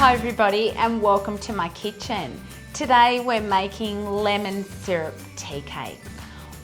Hi everybody and welcome to my kitchen. Today we're making lemon syrup tea cakes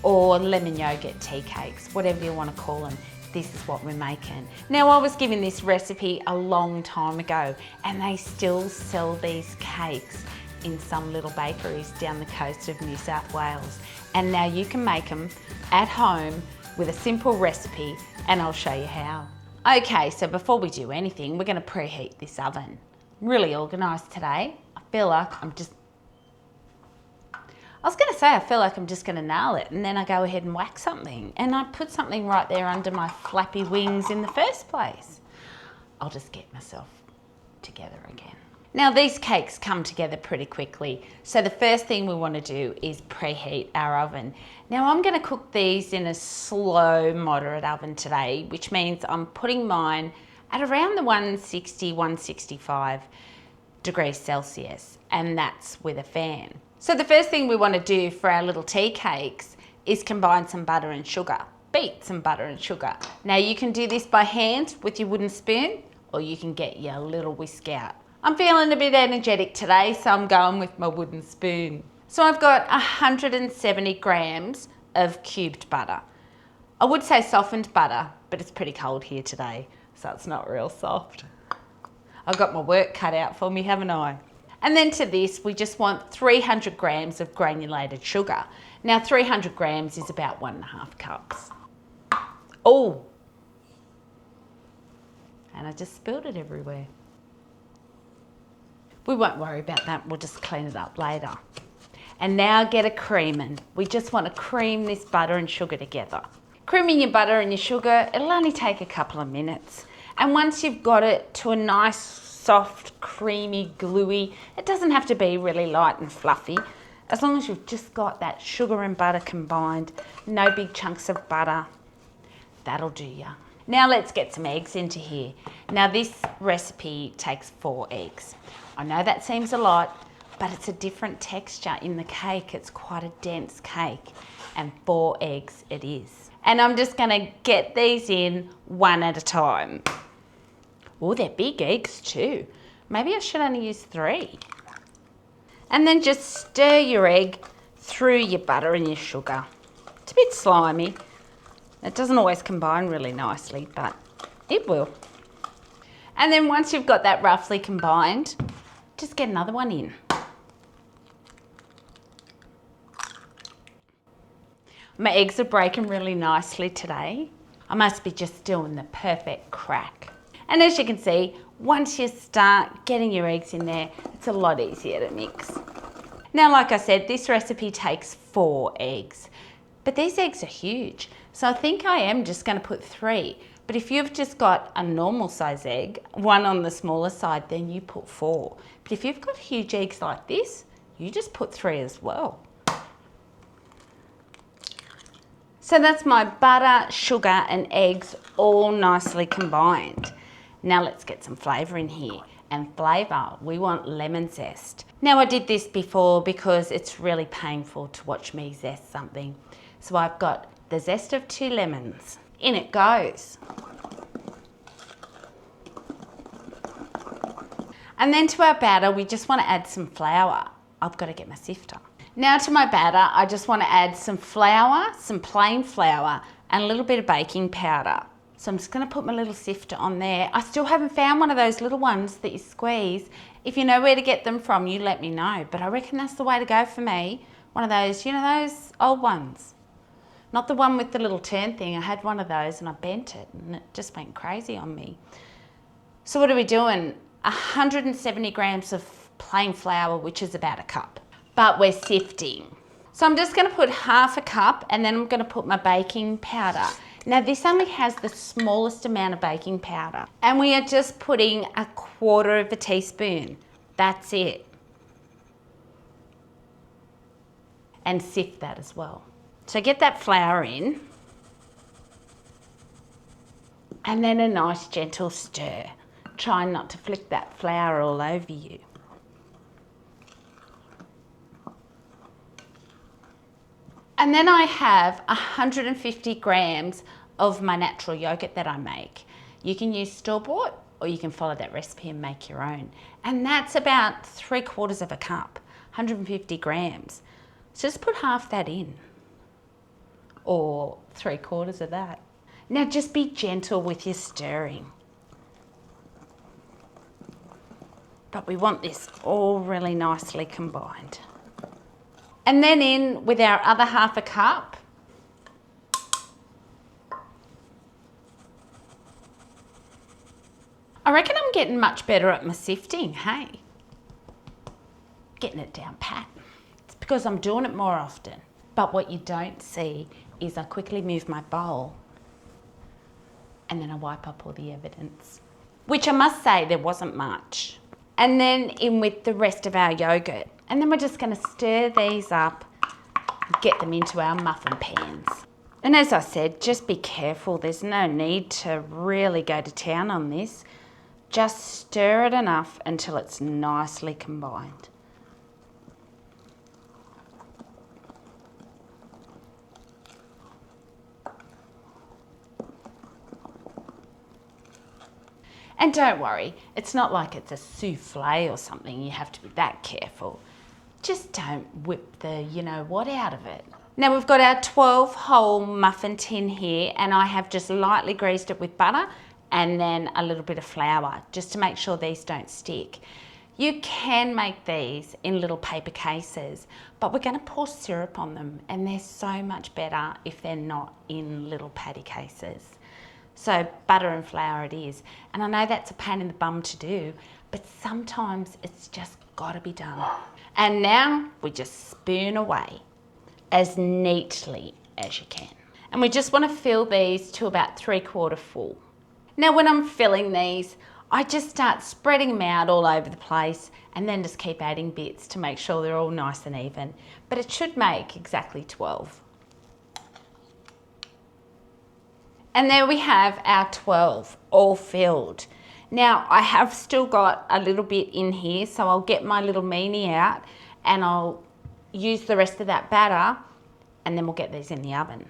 or lemon yogurt tea cakes, whatever you want to call them. This is what we're making. Now I was given this recipe a long time ago and they still sell these cakes in some little bakeries down the coast of New South Wales. And now you can make them at home with a simple recipe and I'll show you how. Okay, so before we do anything, we're going to preheat this oven. Really organised today. I feel like I'm just going to nail it, and then I go ahead and whack something and I put something right there under my flappy wings in the first place. I'll just get myself together again. Now these cakes come together pretty quickly, so the first thing we want to do is preheat our oven. Now I'm going to cook these in a slow, moderate oven today, which means I'm putting mine at around the 160, 165 degrees Celsius, and that's with a fan. So the first thing we want to do for our little tea cakes is combine some butter and sugar. Beat some butter and sugar. Now you can do this by hand with your wooden spoon, or you can get your little whisk out. I'm feeling a bit energetic today, so I'm going with my wooden spoon. So I've got 170 grams of cubed butter. I would say softened butter, but it's pretty cold here today, so it's not real soft. I've got my work cut out for me, haven't I? And then to this, we just want 300 grams of granulated sugar. Now 300 grams is about 1.5 cups. Oh, and I just spilled it everywhere. We won't worry about that, we'll just clean it up later. And now get a creaming. We just want to cream this butter and sugar together. Creaming your butter and your sugar, it'll only take a couple of minutes. And once you've got it to a nice, soft, creamy, gluey, it doesn't have to be really light and fluffy. As long as you've just got that sugar and butter combined, no big chunks of butter, that'll do ya. Now let's get some eggs into here. Now this recipe takes 4 eggs. I know that seems a lot, but it's a different texture in the cake. It's quite a dense cake, and 4 eggs it is. And I'm just gonna get these in one at a time. Oh, they're big eggs too. Maybe I should only use 3. And then just stir your egg through your butter and your sugar. It's a bit slimy. It doesn't always combine really nicely, but it will. And then once you've got that roughly combined, just get another one in. My eggs are breaking really nicely today. I must be just doing the perfect crack. And as you can see, once you start getting your eggs in there, it's a lot easier to mix. Now, like I said, this recipe takes 4 eggs, but these eggs are huge. So I think I am just going to put 3. But if you've just got a normal size egg, one on the smaller side, then you put 4. But if you've got huge eggs like this, you just put 3 as well. So that's my butter, sugar and eggs all nicely combined. Now let's get some flavour in here. And flavour, we want lemon zest. Now I did this before because it's really painful to watch me zest something. So I've got the zest of 2 lemons. In it goes. And then to our batter, we just want to add some flour. I've got to get my sifter. Now to my batter, I just want to add some flour, some plain flour, and a little bit of baking powder. So I'm just going to put my little sifter on there. I still haven't found one of those little ones that you squeeze. If you know where to get them from, you let me know. But I reckon that's the way to go for me. One of those, you know those old ones? Not the one with the little turn thing. I had one of those and I bent it and it just went crazy on me. So what are we doing? 170 grams of plain flour, which is about 1 cup. But we're sifting. So I'm just going to put 1/2 cup and then I'm going to put my baking powder. Now this only has the smallest amount of baking powder and we are just putting 1/4 teaspoon. That's it. And sift that as well. So get that flour in and then a nice gentle stir. Try not to flick that flour all over you. And then I have 150 grams of my natural yogurt that I make. You can use store-bought or you can follow that recipe and make your own. And that's about 3/4 of a cup, 150 grams. So just put half that in, or 3/4 of that. Now just be gentle with your stirring. But we want this all really nicely combined. And then in with our other half a cup. I reckon I'm getting much better at my sifting, hey? Getting it down pat. It's because I'm doing it more often. But what you don't see is I quickly move my bowl and then I wipe up all the evidence, which I must say there wasn't much. And then in with the rest of our yogurt. And then we're just going to stir these up and get them into our muffin pans. And as I said, just be careful. There's no need to really go to town on this. Just stir it enough until it's nicely combined. And don't worry, it's not like it's a souffle or something. You have to be that careful. Just don't whip the you-know-what out of it. Now we've got our 12-hole muffin tin here, and I have just lightly greased it with butter and then a little bit of flour just to make sure these don't stick. You can make these in little paper cases, but we're going to pour syrup on them, and they're so much better if they're not in little patty cases. So butter and flour it is. And I know that's a pain in the bum to do, but sometimes it's just got to be done. And now we just spoon away as neatly as you can. And we just want to fill these to about 3/4 full. Now when I'm filling these, I just start spreading them out all over the place and then just keep adding bits to make sure they're all nice and even. But it should make exactly 12. And there we have our 12 all filled. Now I have still got a little bit in here, so I'll get my little meanie out and I'll use the rest of that batter, and then we'll get these in the oven.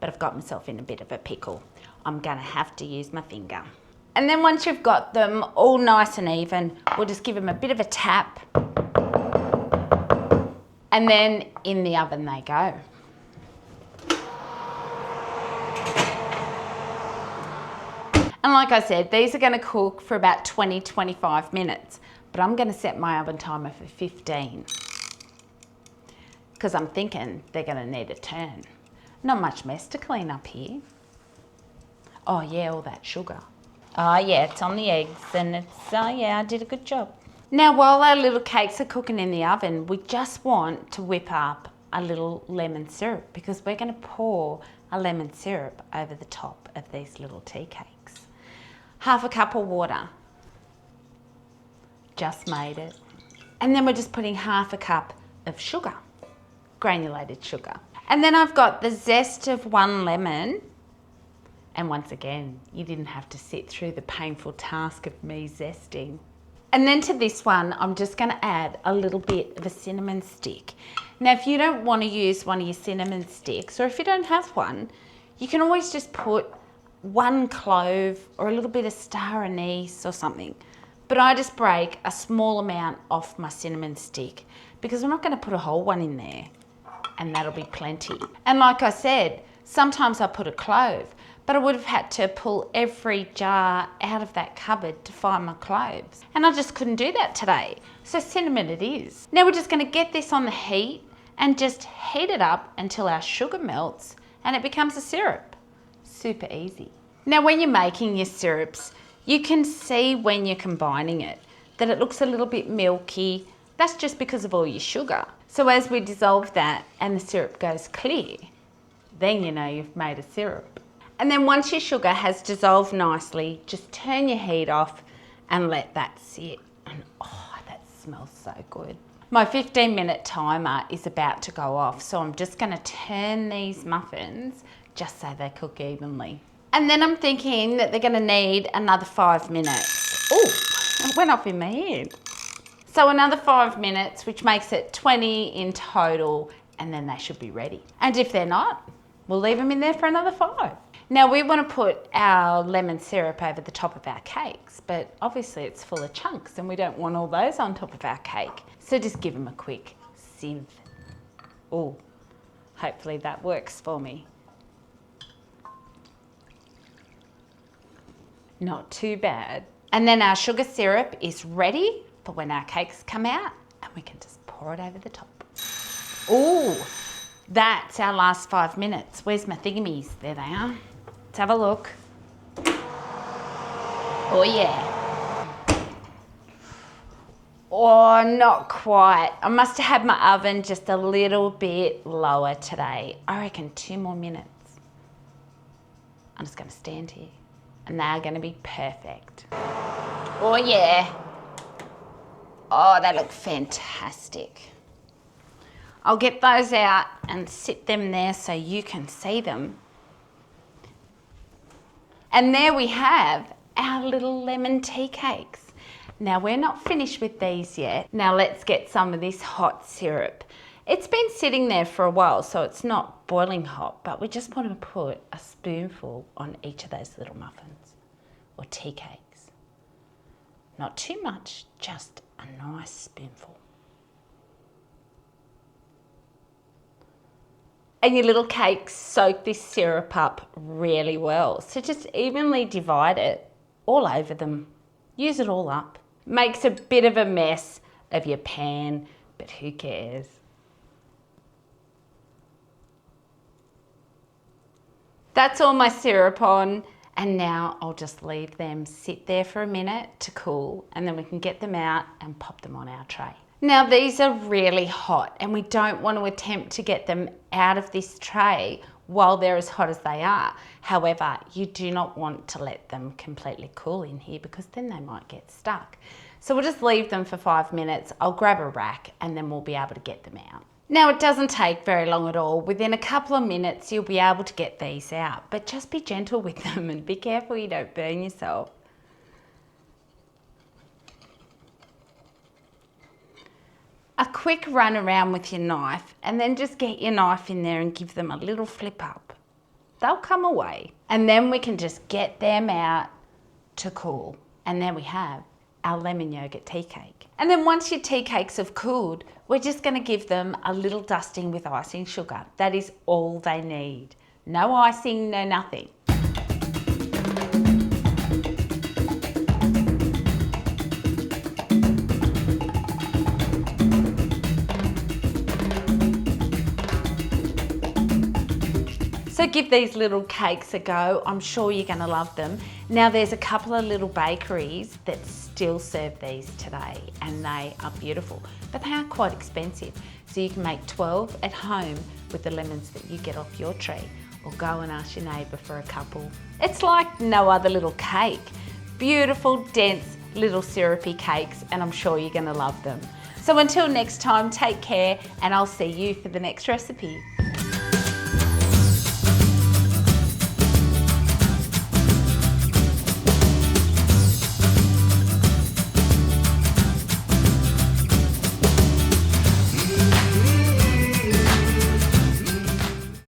But I've got myself in a bit of a pickle. I'm gonna have to use my finger. And then once you've got them all nice and even, we'll just give them a bit of a tap. And then in the oven they go. And like I said, these are gonna cook for about 20-25 minutes, but I'm gonna set my oven timer for 15. Because I'm thinking they're gonna need a turn. Not much mess to clean up here. Oh yeah, all that sugar. Oh yeah, it's on the eggs and it's, oh yeah, I did a good job. Now while our little cakes are cooking in the oven, we just want to whip up a little lemon syrup, because we're gonna pour a lemon syrup over the top of these little tea cakes. Half a cup of water. Just made it. And then we're just putting half a cup of sugar, granulated sugar. And then I've got the zest of 1 lemon. And once again, you didn't have to sit through the painful task of me zesting. And then to this one, I'm just gonna add a little bit of a cinnamon stick. Now, if you don't wanna use one of your cinnamon sticks, or if you don't have one, you can always just put 1 clove or a little bit of star anise or something. But I just break a small amount off my cinnamon stick because I'm not going to put a whole one in there, and that'll be plenty. And like I said, sometimes I put a clove, but I would have had to pull every jar out of that cupboard to find my cloves. And I just couldn't do that today. So cinnamon it is. Now we're just going to get this on the heat and just heat it up until our sugar melts and it becomes a syrup. Super easy. Now when you're making your syrups, you can see when you're combining it that it looks a little bit milky. That's just because of all your sugar. So as we dissolve that and the syrup goes clear, then you know you've made a syrup. And then once your sugar has dissolved nicely, just turn your heat off and let that sit. And oh, that smells so good. My 15-minute timer is about to go off, so I'm just gonna turn these muffins just so they cook evenly. And then I'm thinking that they're gonna need another 5 minutes. Oh, it went off in my head. So another 5 minutes, which makes it 20 in total, and then they should be ready. And if they're not, we'll leave them in there for another 5. Now we want to put our lemon syrup over the top of our cakes, but obviously it's full of chunks and we don't want all those on top of our cake. So just give them a quick sieve. Oh, hopefully that works for me. Not too bad. And then our sugar syrup is ready for when our cakes come out, and we can just pour it over the top. Ooh, that's our last 5 minutes. Where's my thingamies? There they are. Let's have a look. Oh yeah. Oh, not quite. I must have had my oven just a little bit lower today. I reckon 2 more minutes. I'm just gonna stand here and they're gonna be perfect. Oh yeah. Oh, they look fantastic. I'll get those out and sit them there so you can see them. And there we have our little lemon tea cakes. Now we're not finished with these yet. Now let's get some of this hot syrup. It's been sitting there for a while, so it's not boiling hot, but we just want to put a spoonful on each of those little muffins or tea cakes. Not too much, just a nice spoonful. And your little cakes soak this syrup up really well. So just evenly divide it all over them. Use it all up. Makes a bit of a mess of your pan, but who cares? That's all my syrup on, and now I'll just leave them sit there for a minute to cool, and then we can get them out and pop them on our tray. Now these are really hot and we don't want to attempt to get them out of this tray while they're as hot as they are. However, you do not want to let them completely cool in here because then they might get stuck. So we'll just leave them for 5 minutes. I'll grab a rack and then we'll be able to get them out. Now it doesn't take very long at all. Within a couple of minutes you'll be able to get these out, but just be gentle with them and be careful you don't burn yourself. A quick run around with your knife and then just get your knife in there and give them a little flip up. They'll come away. And then we can just get them out to cool. And there we have our lemon yogurt tea cake. And then once your tea cakes have cooled, we're just going to give them a little dusting with icing sugar. That is all they need. No icing, no nothing. So give these little cakes a go. I'm sure you're going to love them. Now there's a couple of little bakeries that still serve these today and they are beautiful, but they are quite expensive. So you can make 12 at home with the lemons that you get off your tree, or go and ask your neighbour for a couple. It's like no other little cake. Beautiful, dense, little syrupy cakes, and I'm sure you're going to love them. So until next time, take care and I'll see you for the next recipe.